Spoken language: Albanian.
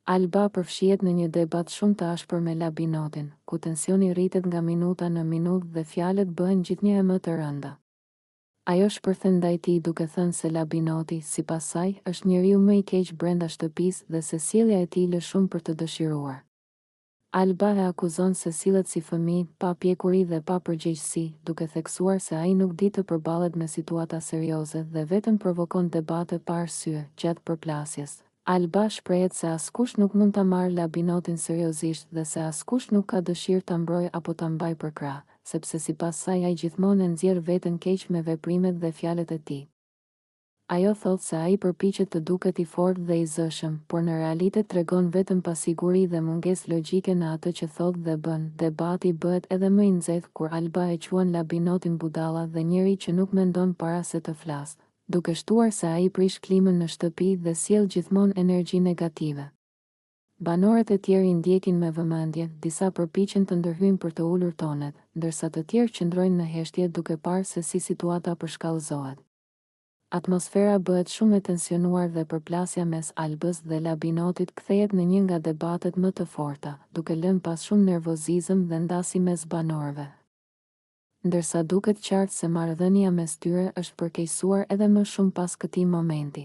Alba përfshihet në një debat shumë të ashpër me Labinotin, ku tensioni rritet nga minuta në minutë dhe fjalët bëhen gjithnjë më të rënda. Ajo shpërthen ndaj tij duke thënë se Labinoti, sipas saj, është njeriu më i keq brenda shtëpisë dhe se sjellja e tij lë shumë për të dëshiruar. Alba e akuzon se sillet si fëmijë, pa pjekuri dhe pa përgjegjësi, duke theksuar se ai nuk di të përballet me situata serioze dhe vetëm provokon debate pa arsye gjatë përplasjes. Alba shprehet se askush nuk mund ta marrë Labinotin seriozisht dhe se askush nuk ka dëshirë ta mbrojë apo ta mbajë për krah, sepse sipas saj ai gjithmonë e nxjerr veten keq me veprimet dhe fjalët e tij. Ajo thot se ai përpiqet të duket i fortë dhe i zëshëm, por në realitet tregon vetëm pasiguri dhe mungesë logjike në atë që thot dhe bën. Debati bëhet edhe më i nxehtë kur Alba e quan Labinotin budalla dhe njeri që nuk mendon para se të flasë, duke shtuar se ai prish klimën në shtëpi dhe sjell gjithmonë energji negative. Banorët e tjerë i ndjekin me vëmendje, disa përpiqen të ndërhyjnë për të ulur tonet, ndërsa të tjerë qëndrojnë në heshtje duke parë se si situata përshkallëzohet. Atmosfera bëhet shumë e tensionuar dhe përplasja mes Albës dhe Labinotit kthehet në një nga debatet më të forta, duke lënë pas shumë nervozizëm dhe ndasi mes banorëve. Ndërsa duket qartë se marrëdhënia mes tyre është përkeqësuar edhe më shumë pas këtij momenti.